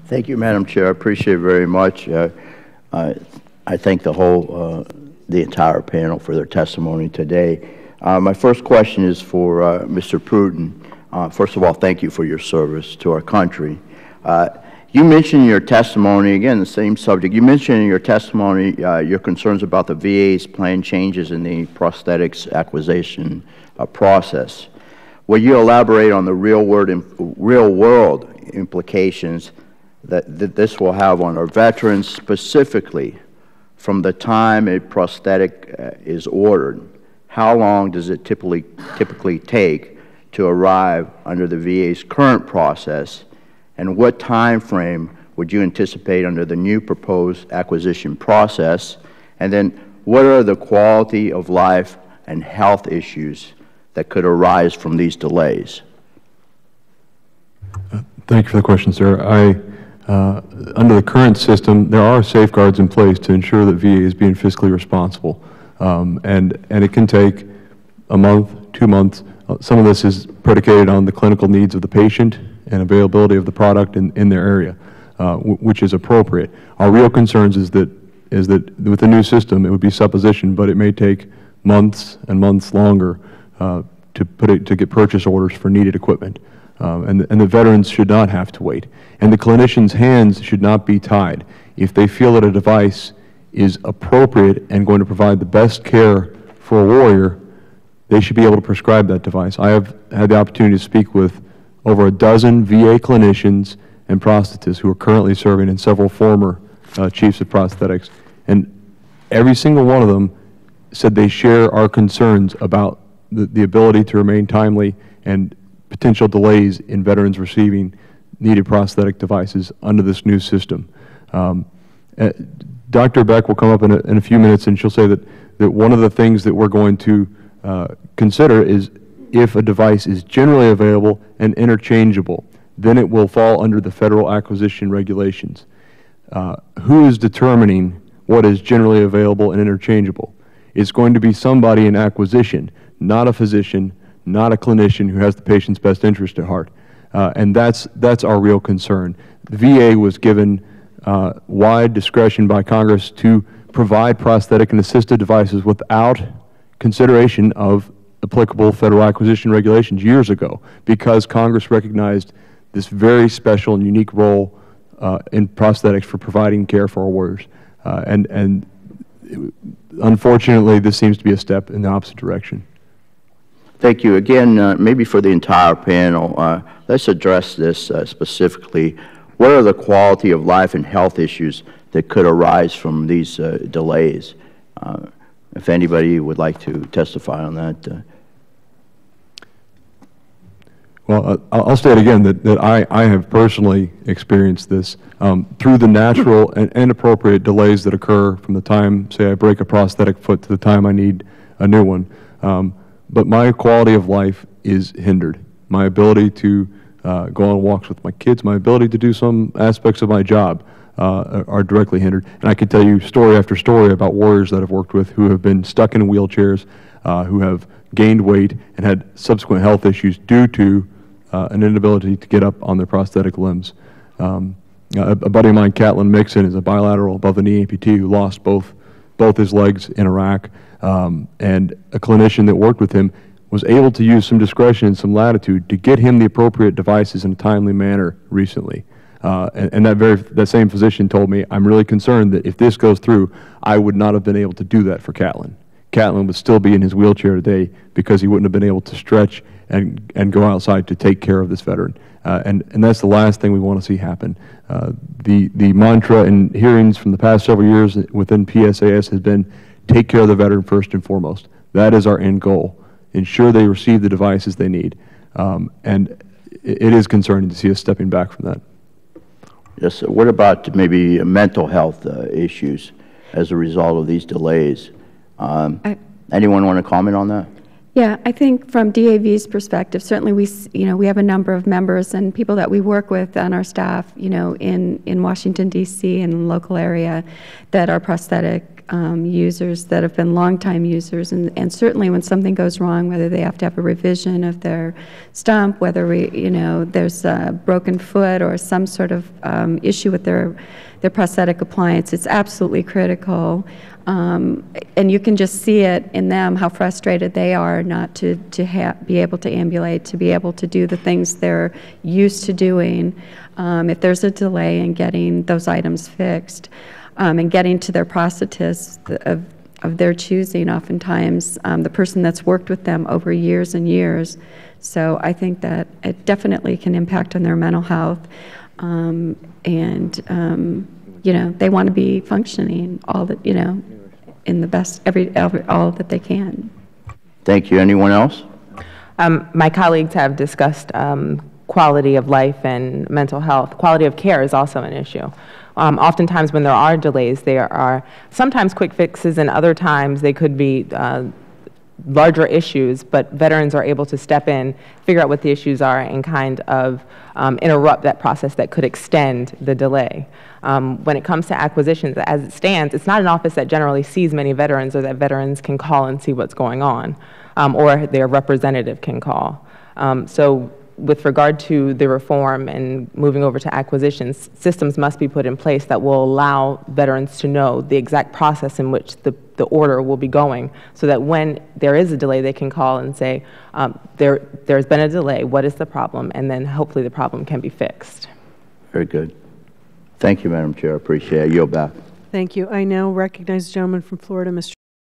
Thank you, Madam Chair. I appreciate it very much. I thank the entire panel for their testimony today. My first question is for Mr. Pruden. First of all, thank you for your service to our country. You mentioned in your testimony, again, the same subject, you mentioned in your testimony your concerns about the VA's planned changes in the prosthetics acquisition process. Will you elaborate on the real-world implications that this will have on our veterans, specifically from the time a prosthetic is ordered? How long does it typically take to arrive under the VA's current process, and what time frame would you anticipate under the new proposed acquisition process? And then what are the quality of life and health issues that could arise from these delays? Thank you for the question, sir. Under the current system, there are safeguards in place to ensure that VA is being fiscally responsible. And it can take a month, 2 months. Some of this is predicated on the clinical needs of the patient and availability of the product in their area, which is appropriate. Our real concerns is that with the new system, it would be supposition, but it may take months and months longer to get purchase orders for needed equipment. And the veterans should not have to wait. And the clinicians' hands should not be tied. If they feel that a device is appropriate and going to provide the best care for a warrior, they should be able to prescribe that device. I have had the opportunity to speak with over a dozen VA clinicians and prosthetists who are currently serving and several former chiefs of prosthetics. And every single one of them said they share our concerns about the ability to remain timely and potential delays in veterans receiving needed prosthetic devices under this new system. Dr. Beck will come up in a few minutes, and she'll say that one of the things that we're going to consider is if a device is generally available and interchangeable, then it will fall under the federal acquisition regulations. Who is determining what is generally available and interchangeable? It's going to be somebody in acquisition, not a physician, not a clinician who has the patient's best interest at heart. And that's our real concern. The VA was given wide discretion by Congress to provide prosthetic and assistive devices without consideration of applicable federal acquisition regulations years ago, because Congress recognized this very special and unique role in prosthetics for providing care for our warriors. And unfortunately, this seems to be a step in the opposite direction. Thank you. Again, maybe for the entire panel, let's address this specifically. What are the quality of life and health issues that could arise from these delays? If anybody would like to testify on that. Well, I'll state again that I have personally experienced this through the natural and appropriate delays that occur from the time, say, I break a prosthetic foot to the time I need a new one. But my quality of life is hindered. My ability to go on walks with my kids, my ability to do some aspects of my job are directly hindered. And I could tell you story after story about warriors that I've worked with who have been stuck in wheelchairs, who have gained weight and had subsequent health issues due to an inability to get up on their prosthetic limbs. A buddy of mine, Catlin Mixon, is a bilateral above-the-knee amputee who lost both his legs in Iraq. And a clinician that worked with him was able to use some discretion and some latitude to get him the appropriate devices in a timely manner recently. And that same physician told me, I'm really concerned that if this goes through, I would not have been able to do that for Catlin. Catlin would still be in his wheelchair today because he wouldn't have been able to stretch and go outside to take care of this veteran. And that's the last thing we want to see happen. The mantra in hearings from the past several years within PSAS has been, take care of the veteran first and foremost. That is our end goal. Ensure they receive the devices they need. And it is concerning to see us stepping back from that. Yes. What about maybe mental health issues as a result of these delays? Anyone want to comment on that? Yeah, I think from DAV's perspective, certainly we have a number of members and people that we work with on our staff, in Washington, D.C. and local area that are prosthetic users that have been longtime users, and certainly when something goes wrong, whether they have to have a revision of their stump, whether there's a broken foot or some sort of issue with their prosthetic appliance, it's absolutely critical. And you can just see it in them, how frustrated they are not to be able to ambulate, to be able to do the things they're used to doing. If there's a delay in getting those items fixed and getting to their prosthetist of their choosing, oftentimes the person that's worked with them over years and years. So I think that it definitely can impact on their mental health. They want to be functioning all that, in the best, all that they can. Thank you. Anyone else? My colleagues have discussed quality of life and mental health. Quality of care is also an issue. Oftentimes when there are delays, there are sometimes quick fixes, and other times they could be larger issues, but veterans are able to step in, figure out what the issues are, and kind of interrupt that process that could extend the delay. When it comes to acquisitions, as it stands, it's not an office that generally sees many veterans or that veterans can call and see what's going on, or their representative can call. So with regard to the reform and moving over to acquisitions, systems must be put in place that will allow veterans to know the exact process in which the order will be going, so that when there is a delay, they can call and say, there's been a delay, what is the problem? And then hopefully the problem can be fixed. Very good. Thank you, Madam Chair. I appreciate it. I yield back. Thank you. I now recognize the gentleman from Florida, Mr.